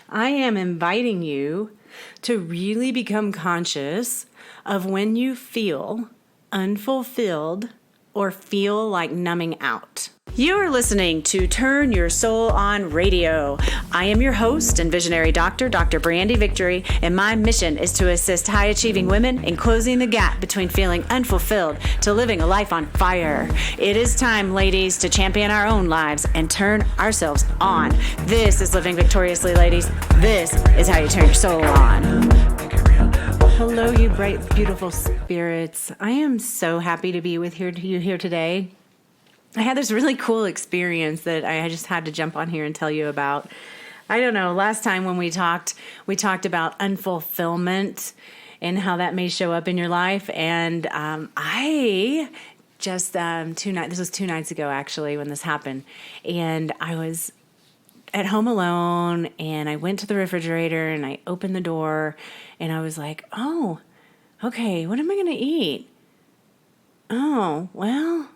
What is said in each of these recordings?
I am inviting you to really become conscious of when you feel unfulfilled or feel like numbing out. You're listening to Turn Your Soul On Radio. I am your host and visionary doctor, Dr. Brandy Victory, and my mission is to assist high-achieving women in closing the gap between feeling unfulfilled to living a life on fire. It is time, ladies, to champion our own lives and turn ourselves on. This is Living Victoriously, ladies. This is how you turn your soul on. Hello, you bright, beautiful spirits. I am so happy to be you here today. I had this really cool experience that I just had to jump on here and tell you about. I don't know, last time when we talked about unfulfillment and how that may show up in your life. And I just, this was 2 nights ago actually when this happened. And I was at home alone and I went to the refrigerator and I opened the door and I was like, oh, okay, what am I going to eat? Oh, well,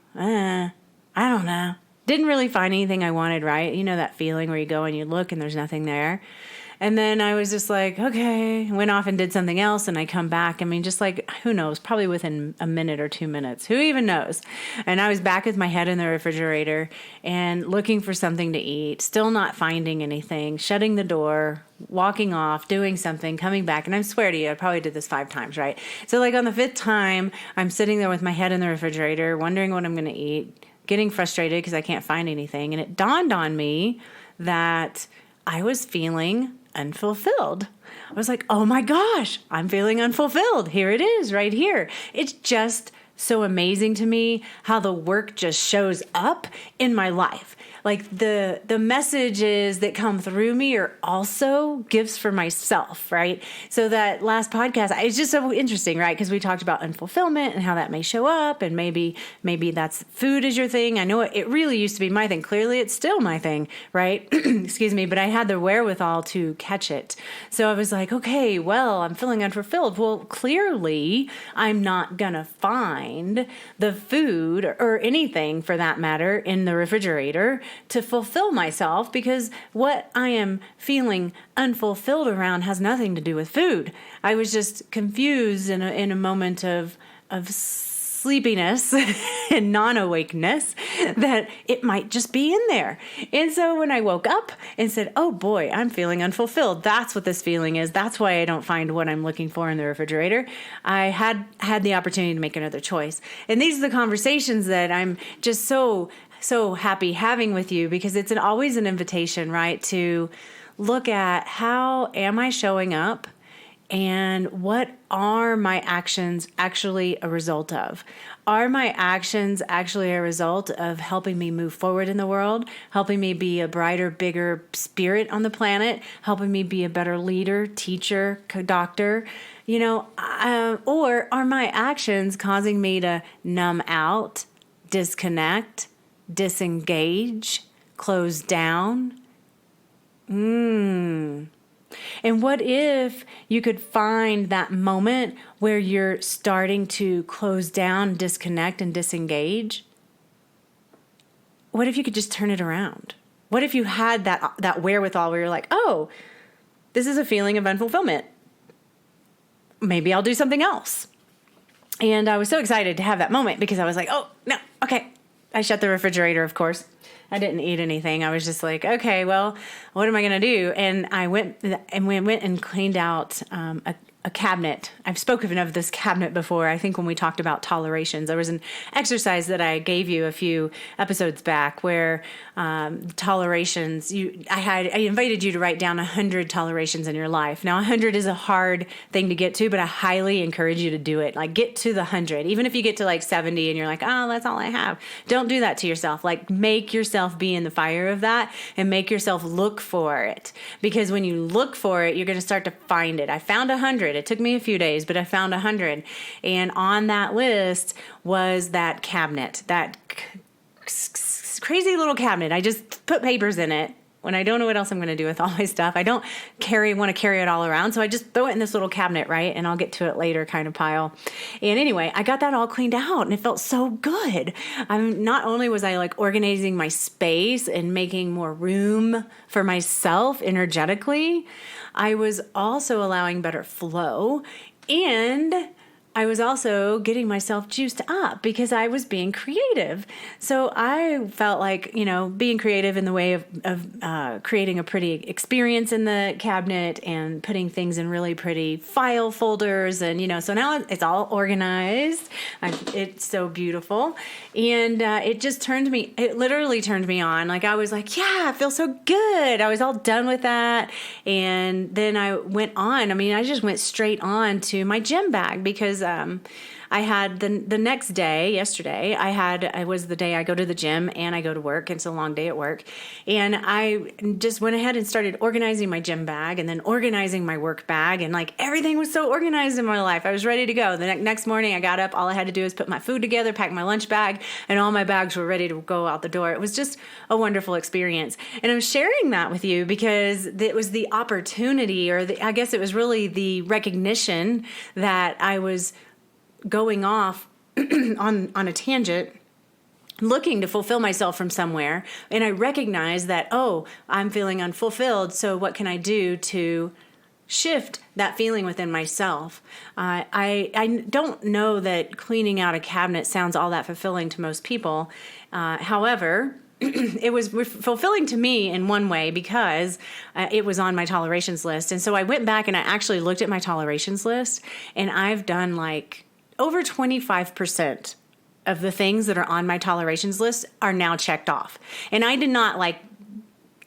I don't know. Didn't really find anything I wanted, right? You know that feeling where you go and you look and there's nothing there. And then I was just like, okay, went off and did something else and I come back. I mean, just like, who knows, probably within a minute or 2 minutes. Who even knows? And I was back with my head in the refrigerator and looking for something to eat, still not finding anything, shutting the door, walking off, doing something, coming back. And I swear to you, I probably did this 5 times, right? So like on the 5th time, I'm sitting there with my head in the refrigerator, wondering what I'm going to eat, getting frustrated because I can't find anything. And it dawned on me that I was feeling unfulfilled. I was like, oh my gosh, I'm feeling unfulfilled. Here it is right here. It's just so amazing to me how the work just shows up in my life. Like the messages that come through me are also gifts for myself, right? So that last podcast, it's just so interesting, right? Because we talked about unfulfillment and how that may show up, and maybe that's food is your thing. I know it really used to be my thing. Clearly, it's still my thing, right? Excuse me, but I had the wherewithal to catch it. So I was like, okay, well, I'm feeling unfulfilled. Well, clearly, I'm not gonna find the food or anything for that matter in the refrigerator to fulfill myself, because what I am feeling unfulfilled around has nothing to do with food. I was just confused in a moment of sleepiness and non-awakeness that it might just be in there. And so when I woke up and said, oh boy, I'm feeling unfulfilled. That's what this feeling is. That's why I don't find what I'm looking for in the refrigerator. I had the opportunity to make another choice. And these are the conversations that I'm just so happy having with you, because it's always an invitation, right, to look at how am I showing up and what are my actions actually a result of? Are my actions actually a result of helping me move forward in the world, helping me be a brighter, bigger spirit on the planet, helping me be a better leader, teacher, doctor, or are my actions causing me to numb out, disconnect, disengage, close down? And what if you could find that moment where you're starting to close down, disconnect, and disengage? What if you could just turn it around? What if you had that wherewithal where you're like, oh, this is a feeling of unfulfillment. Maybe I'll do something else. And I was so excited to have that moment because I was like, oh, no, okay. I shut the refrigerator, of course. I didn't eat anything. I was just like, okay, well, what am I going to do? And I went and cleaned out a cabinet. I've spoken of this cabinet before. I think when we talked about tolerations, there was an exercise that I gave you a few episodes back where tolerations. I invited you to write down 100 tolerations in your life. Now, 100 is a hard thing to get to, but I highly encourage you to do it. Like, get to the 100. Even if you get to like 70 and you're like, oh, that's all I have. Don't do that to yourself. Like, make yourself be in the fire of that and make yourself look for it. Because when you look for it, you're going to start to find it. I found 100. It took me a few days, but I found 100. And on that list was that cabinet, that crazy little cabinet. I just put papers in it when I don't know what else I'm going to do with all my stuff, I don't want to carry it all around. So I just throw it in this little cabinet, right? And I'll get to it later kind of pile. And anyway, I got that all cleaned out and it felt so good. Not only was I like organizing my space and making more room for myself energetically, I was also allowing better flow, and I was also getting myself juiced up because I was being creative. So I felt like, being creative in the way of creating a pretty experience in the cabinet and putting things in really pretty file folders. And, so now it's all organized. It's so beautiful. And it literally turned me on. Like I was like, yeah, I feel so good. I was all done with that. And then I went on. I just went straight on to my gym bag because I had the next day, yesterday, it was the day I go to the gym and I go to work. It's a long day at work. And I just went ahead and started organizing my gym bag and then organizing my work bag. And like everything was so organized in my life. I was ready to go. The next morning I got up, all I had to do was put my food together, pack my lunch bag, and all my bags were ready to go out the door. It was just a wonderful experience. And I'm sharing that with you because it was the opportunity, I guess it was really the recognition that I was going off on a tangent, looking to fulfill myself from somewhere. And I recognize that, I'm feeling unfulfilled. So what can I do to shift that feeling within myself? I don't know that cleaning out a cabinet sounds all that fulfilling to most people. However, it was fulfilling to me in one way because it was on my tolerations list. And so I went back and I actually looked at my tolerations list, and I've done like over 25% of the things that are on my tolerations list are now checked off. And I did not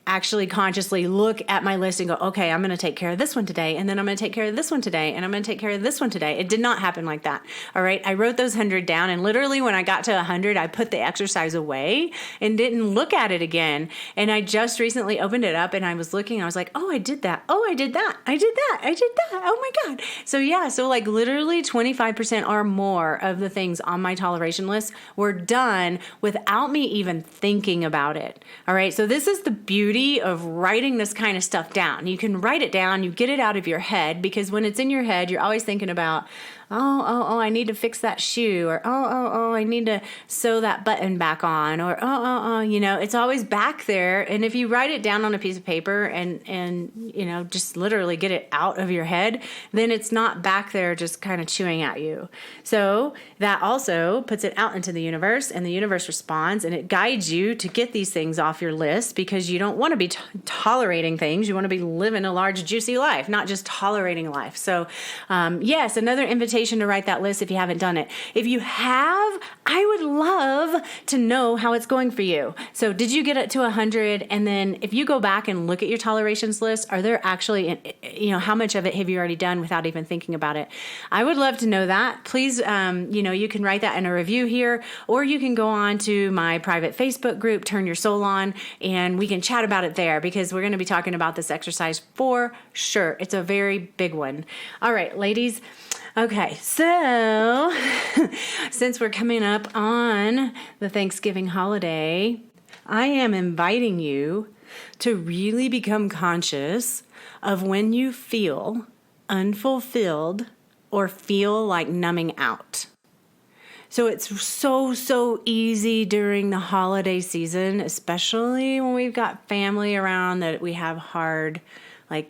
actually consciously look at my list and go, okay, I'm going to take care of this one today, and then I'm going to take care of this one today, and I'm going to take care of this one today. It did not happen like that. All right. I wrote those 100 down, and literally when I got to 100, I put the exercise away and didn't look at it again. And I just recently opened it up and I was looking, I was like, oh, I did that. Oh, I did that. I did that. I did that. Oh my God. So yeah, so like literally 25% or more of the things on my toleration list were done without me even thinking about it. All right. So this is the beauty of writing this kind of stuff down. You can write it down, you get it out of your head, because when it's in your head, you're always thinking about, I need to fix that shoe, or I need to sew that button back on, or it's always back there. And if you write it down on a piece of paper and just literally get it out of your head, then it's not back there just kind of chewing at you. So that also puts it out into the universe, and the universe responds, and it guides you to get these things off your list, because you don't want to be tolerating things. You want to be living a large, juicy life, not just tolerating life. So yes, another invitation to write that list if you haven't done it. If you have, I would love to know how it's going for you. So did you get it to 100? And then if you go back and look at your tolerations list, are there actually, how much of it have you already done without even thinking about it? I would love to know that. Please, you can write that in a review here, or you can go on to my private Facebook group, Turn Your Soul On, and we can chat about it there, because we're going to be talking about this exercise for sure. It's a very big one. All right, ladies. Okay, so since we're coming up on the Thanksgiving holiday, I am inviting you to really become conscious of when you feel unfulfilled or feel like numbing out. So it's so easy during the holiday season, especially when we've got family around that we have hard,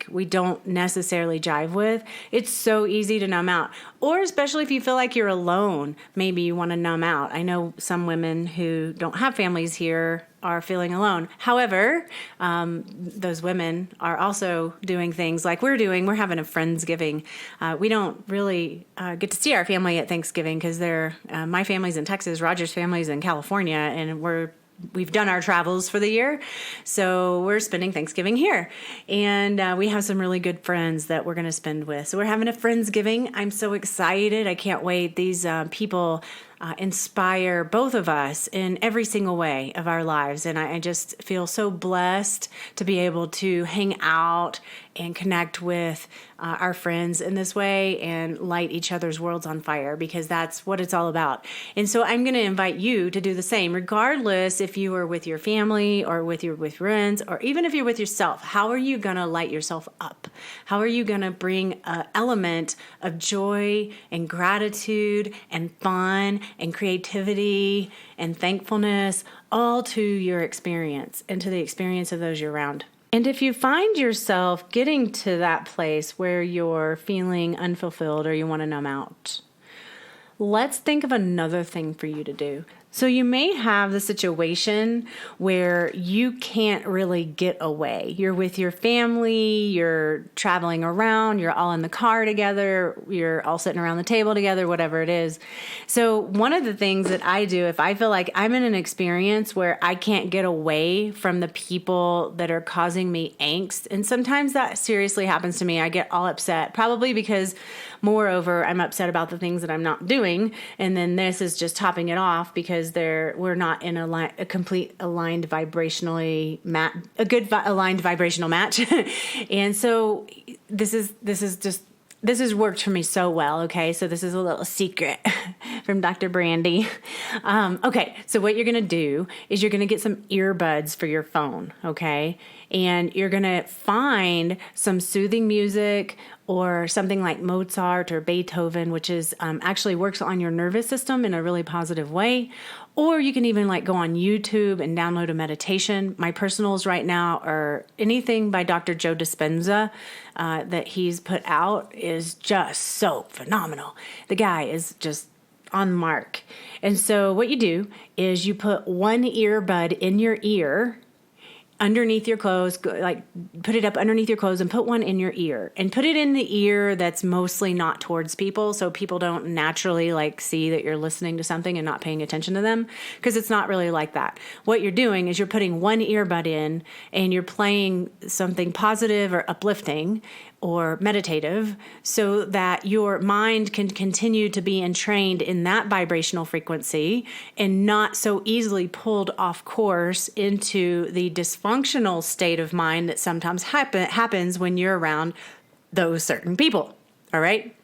we don't necessarily jive with. It's so easy to numb out. Or especially if you feel like you're alone, maybe you want to numb out. I know some women who don't have families here are feeling alone. However, those women are also doing things like we're doing. We're having a Friendsgiving. We don't really get to see our family at Thanksgiving because my family's in Texas, Roger's family's in California, and we've done our travels for the year, so we're spending Thanksgiving here. And we have some really good friends that we're going to spend with. So we're having a Friendsgiving. I'm so excited. I can't wait. These people inspire both of us in every single way of our lives. And I just feel so blessed to be able to hang out and connect with our friends in this way and light each other's worlds on fire, because that's what it's all about. And so I'm going to invite you to do the same, regardless if you are with your family or with friends, or even if you're with yourself. How are you going to light yourself up? How are you going to bring an element of joy and gratitude and fun and creativity and thankfulness all to your experience and to the experience of those you're around? And if you find yourself getting to that place where you're feeling unfulfilled or you want to numb out, let's think of another thing for you to do. So you may have the situation where you can't really get away. You're with your family, you're traveling around, you're all in the car together, you're all sitting around the table together, whatever it is. So one of the things that I do, if I feel like I'm in an experience where I can't get away from the people that are causing me angst, and sometimes that seriously happens to me, I get all upset, probably because moreover, I'm upset about the things that I'm not doing. And then this is just topping it off because we're not in a complete aligned vibrationally aligned vibrational match. And so this has worked for me so well. Okay. So this is a little secret from Dr. Brandy. Okay. So what you're going to do is you're going to get some earbuds for your phone. Okay. And you're going to find some soothing music or something like Mozart or Beethoven, which is actually works on your nervous system in a really positive way. Or you can even go on YouTube and download a meditation. My personals right now are anything by Dr. Joe Dispenza that he's put out is just so phenomenal. The guy is just on the mark. And so what you do is you put one earbud in your ear underneath your clothes, put it up underneath your clothes and put one in your ear, and put it in the ear that's mostly not towards people, so people don't naturally see that you're listening to something and not paying attention to them, because it's not really like that. What you're doing is you're putting one earbud in and you're playing something positive or uplifting or meditative so that your mind can continue to be entrained in that vibrational frequency and not so easily pulled off course into the dysfunctional state of mind that sometimes happens when you're around those certain people. All right.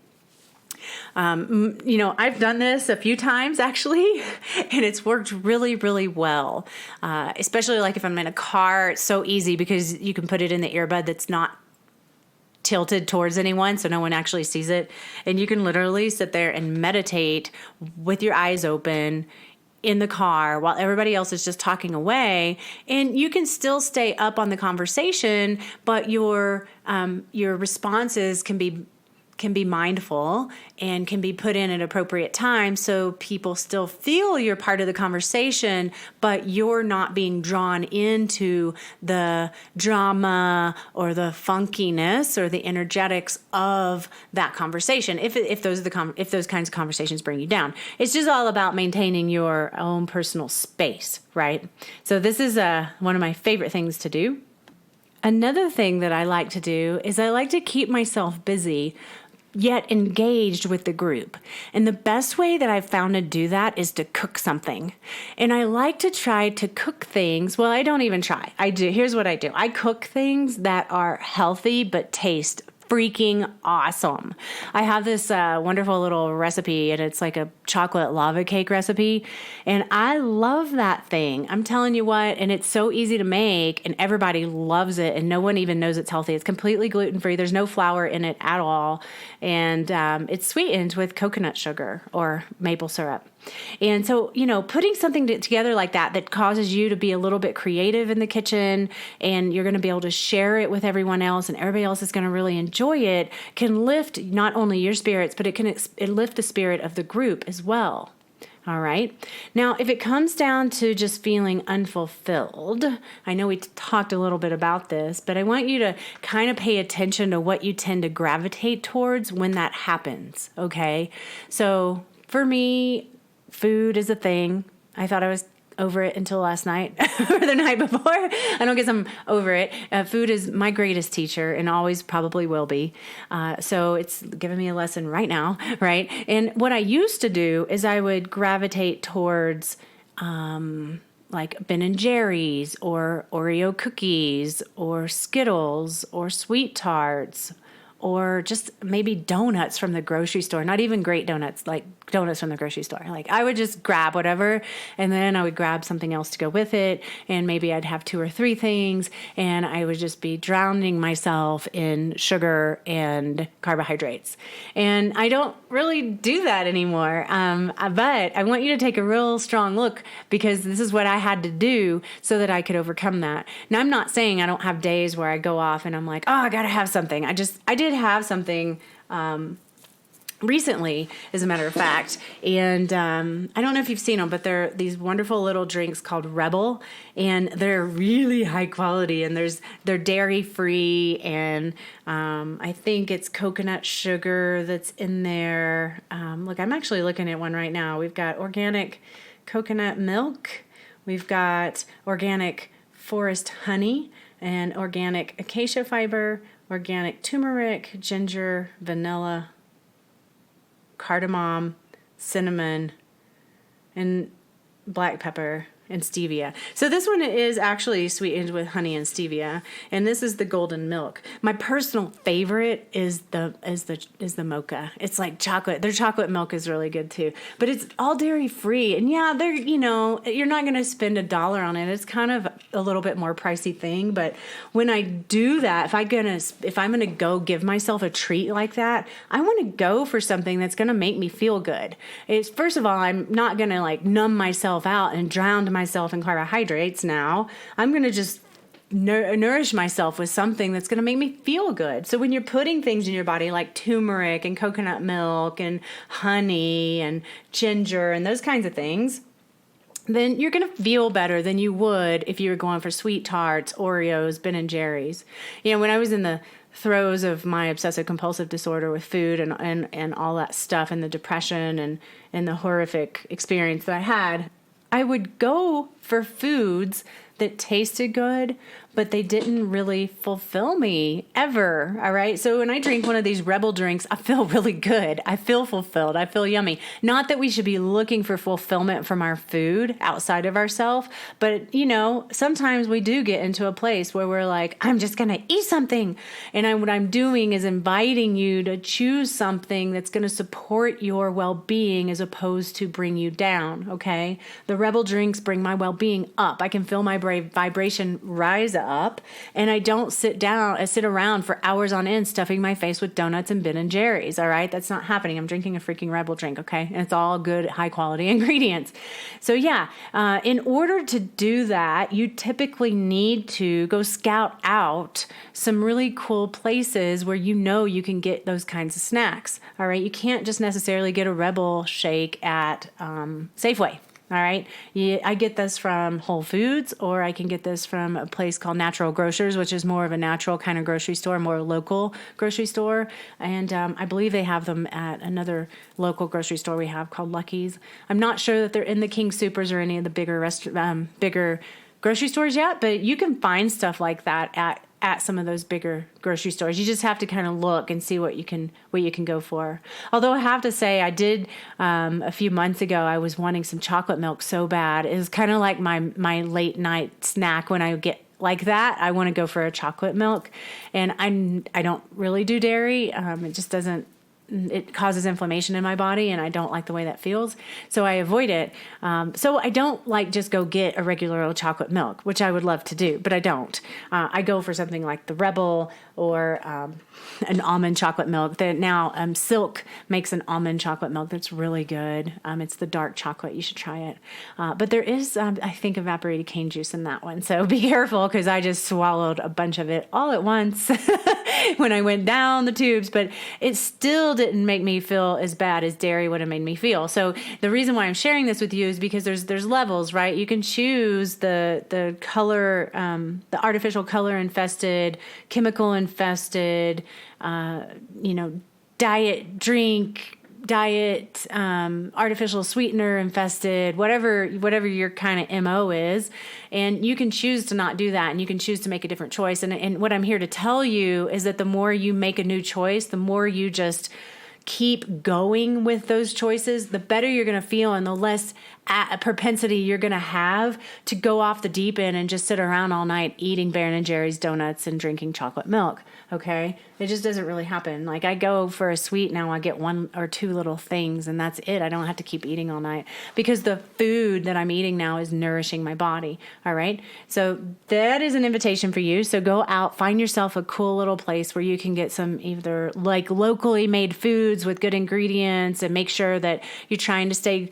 I've done this a few times actually, and it's worked really, really well. Especially if I'm in a car, it's so easy because you can put it in the earbud that's not tilted towards anyone, so no one actually sees it. And you can literally sit there and meditate with your eyes open in the car while everybody else is just talking away, and you can still stay up on the conversation, but your responses can be mindful and can be put in at appropriate time, so people still feel you're part of the conversation, but you're not being drawn into the drama or the funkiness or the energetics of that conversation. If those kinds of conversations bring you down, it's just all about maintaining your own personal space, right? So this is one of my favorite things to do. Another thing that I like to do is I like to keep myself busy yet engaged with the group. And the best way that I've found to do that is to cook something. And I like to try to cook things. Well, I don't even try. I do. Here's what I do. I cook things that are healthy but taste freaking awesome. I have this wonderful little recipe, and it's like a chocolate lava cake recipe, and I love that thing. I'm telling you what, and it's so easy to make, and everybody loves it, and no one even knows it's healthy. It's completely gluten-free. There's no flour in it at all, and it's sweetened with coconut sugar or maple syrup. And so, putting something together like that causes you to be a little bit creative in the kitchen, and you're going to be able to share it with everyone else, and everybody else is going to really enjoy it, can lift not only your spirits, but it lift the spirit of the group as well. All right. Now, if it comes down to just feeling unfulfilled, I know we talked a little bit about this, but I want you to kind of pay attention to what you tend to gravitate towards when that happens. Okay. So for me, food is a thing. I thought I was over it until last night or the night before. I don't guess I'm over it. Food is my greatest teacher and always probably will be. So it's giving me a lesson right now, right? And what I used to do is I would gravitate towards like Ben and Jerry's or Oreo cookies or Skittles or Sweet Tarts or just maybe donuts from the grocery store. Not even great donuts, like donuts from the grocery store. Like I would just grab whatever, and then I would grab something else to go with it, and maybe I'd have 2 or 3 things, and I would just be drowning myself in sugar and carbohydrates. And I don't really do that anymore. But I want you to take a real strong look, because this is what I had to do so that I could overcome that. Now, I'm not saying I don't have days where I go off and I'm like, oh, I got to have something. I did have something recently, as a matter of fact, and I don't know if you've seen them, but they're these wonderful little drinks called Rebbl, and they're really high quality, and they're dairy free, and I think it's coconut sugar that's in there. Look, I'm actually looking at one right now. We've got organic coconut milk, we've got organic forest honey, and organic acacia fiber, organic turmeric, ginger, vanilla, cardamom, cinnamon, and black pepper, and stevia. So this one is actually sweetened with honey and stevia, and this is the golden milk. My personal favorite is the mocha. It's like chocolate. Their chocolate milk is really good too, but it's all dairy free. And yeah, you're not going to spend $1 on it. It's kind of a little bit more pricey thing, but when I do that, if I'm gonna go give myself a treat like that, I want to go for something that's going to make me feel good. First of all, I'm not going to like numb myself out and drown myself in carbohydrates. Now I'm going to just nourish myself with something that's going to make me feel good. So when you're putting things in your body like turmeric and coconut milk and honey and ginger and those kinds of things, then you're going to feel better than you would if you were going for Sweet Tarts, Oreos, Ben and Jerry's. When I was in the throes of my obsessive compulsive disorder with food and all that stuff, and the depression and the horrific experience that I had, I would go for foods that tasted good, but they didn't really fulfill me ever. All right. So when I drink one of these Rebbl drinks, I feel really good. I feel fulfilled. I feel yummy. Not that we should be looking for fulfillment from our food outside of ourselves, but sometimes we do get into a place where we're like, I'm just going to eat something. And what I'm doing is inviting you to choose something that's going to support your well-being as opposed to bring you down. Okay. The Rebbl drinks bring my well-being up. I can feel my vibration rise up, and I don't sit around for hours on end stuffing my face with donuts and Ben and Jerry's. All right, that's not happening. I'm drinking a freaking Rebbl drink, okay, and it's all good, high quality ingredients. So yeah, in order to do that, you typically need to go scout out some really cool places where you can get those kinds of snacks. All right, you can't just necessarily get a Rebbl shake at Safeway. All right. I get this from Whole Foods, or I can get this from a place called Natural Grocers, which is more of a natural kind of grocery store, more local grocery store. And I believe they have them at another local grocery store we have called Lucky's. I'm not sure that they're in the King Soopers or any of the bigger grocery stores yet, but you can find stuff like that at some of those bigger grocery stores. You just have to kind of look and see what you can go for. Although I have to say, I did a few months ago, I was wanting some chocolate milk so bad. It was kind of like my late night snack when I get like that. I want to go for a chocolate milk, and I don't really do dairy. It just doesn't. It causes inflammation in my body, and I don't like the way that feels. So I avoid it. So I don't just go get a regular old chocolate milk, which I would love to do, but I don't. I go for something like the Rebbl or an almond chocolate milk. That now Silk makes an almond chocolate milk that's really good. It's the dark chocolate. You should try it. But there is, I think, evaporated cane juice in that one. So be careful, because I just swallowed a bunch of it all at once when I went down the tubes. But it still didn't make me feel as bad as dairy would have made me feel. So the reason why I'm sharing this with you is because there's levels, right? You can choose the color, the artificial color infested, chemical infested, diet drink, diet, artificial sweetener infested, whatever your kind of MO is. And you can choose to not do that, and you can choose to make a different choice. And what I'm here to tell you is that the more you make a new choice, the more you just keep going with those choices, the better you're going to feel, and the less propensity you're going to have to go off the deep end and just sit around all night eating Ben & Jerry's donuts and drinking chocolate milk. Okay? It just doesn't really happen. Like, I go for a sweet now, I get 1 or 2 little things, and that's it. I don't have to keep eating all night because the food that I'm eating now is nourishing my body. All right? So that is an invitation for you. So go out, find yourself a cool little place where you can get some either like locally made foods with good ingredients, and make sure that you're trying to stay,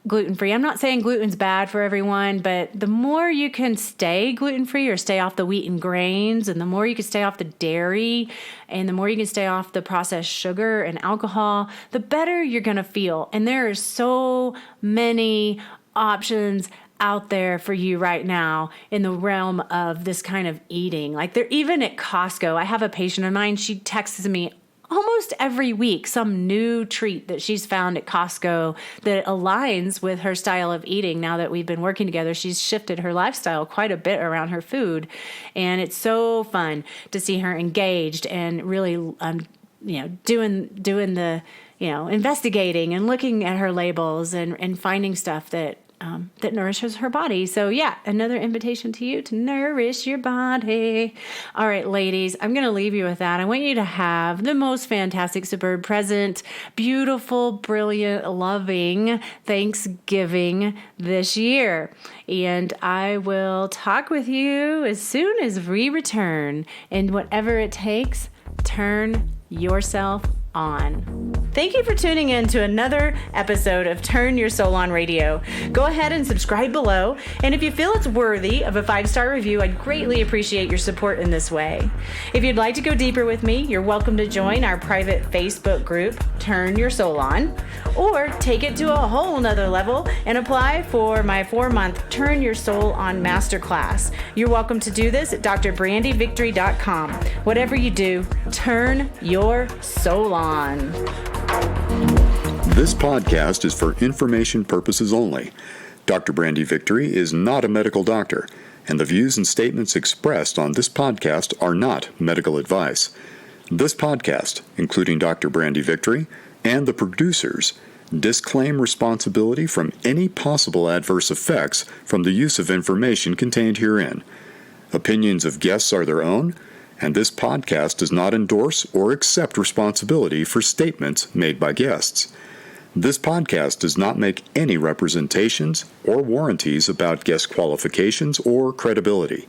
gluten-free. I'm not saying gluten's bad for everyone, but the more you can stay gluten-free or stay off the wheat and grains, and the more you can stay off the dairy, and the more you can stay off the processed sugar and alcohol, the better you're going to feel. And there are so many options out there for you right now in the realm of this kind of eating. Like, they're even at Costco. I have a patient of mine, she texts me almost every week some new treat that she's found at Costco that aligns with her style of eating. Now that we've been working together, she's shifted her lifestyle quite a bit around her food. And it's so fun to see her engaged and really, doing the, investigating and looking at her labels and finding stuff that nourishes her body. So yeah, another invitation to you to nourish your body. All right, ladies, I'm going to leave you with that. I want you to have the most fantastic, superb, present, beautiful, brilliant, loving Thanksgiving this year. And I will talk with you as soon as we return. And whatever it takes, turn yourself on. Thank you for tuning in to another episode of Turn Your Soul On Radio. Go ahead and subscribe below, and if you feel it's worthy of a 5-star review, I'd greatly appreciate your support in this way. If you'd like to go deeper with me, you're welcome to join our private Facebook group, Turn Your Soul On, or take it to a whole nother level and apply for my 4-month Turn Your Soul On Masterclass. You're welcome to do this at drbrandyvictory.com. Whatever you do, turn your soul on. This podcast is for information purposes only. Dr. Brandy Victory is not a medical doctor, and the views and statements expressed on this podcast are not medical advice. This podcast, including Dr. Brandy Victory and the producers, disclaim responsibility from any possible adverse effects from the use of information contained herein. Opinions of guests are their own, and this podcast does not endorse or accept responsibility for statements made by guests. This podcast does not make any representations or warranties about guest qualifications or credibility.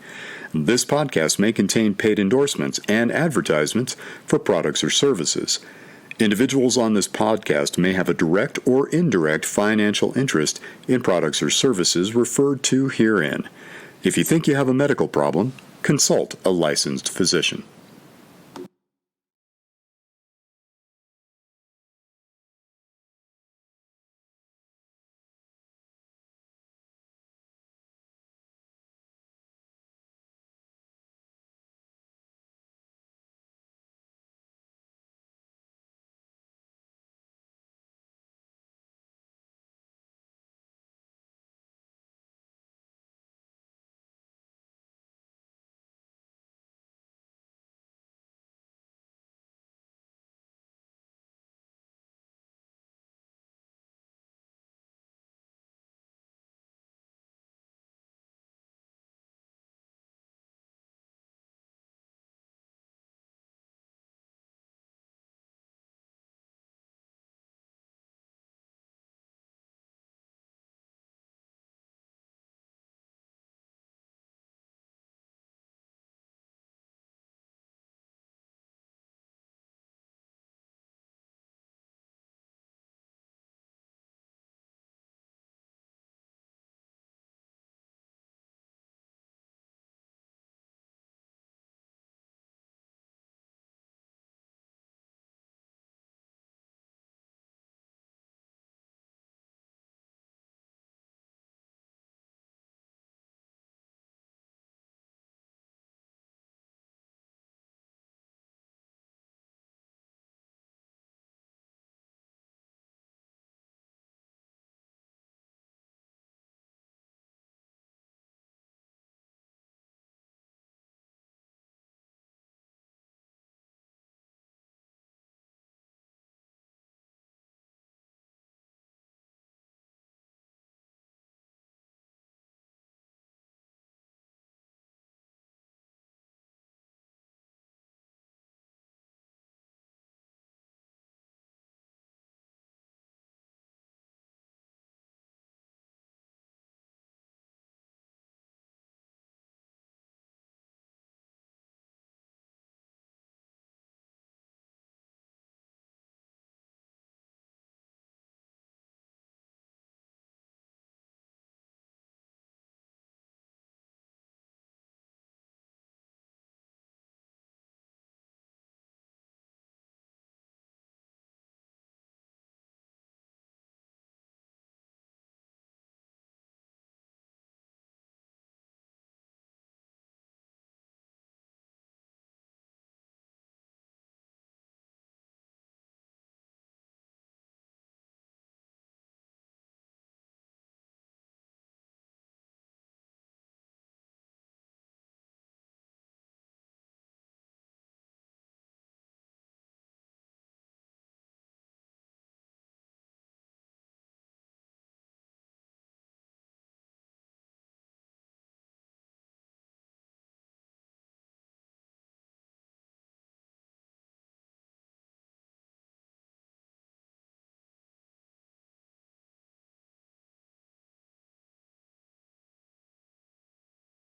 This podcast may contain paid endorsements and advertisements for products or services. Individuals on this podcast may have a direct or indirect financial interest in products or services referred to herein. If you think you have a medical problem, consult a licensed physician.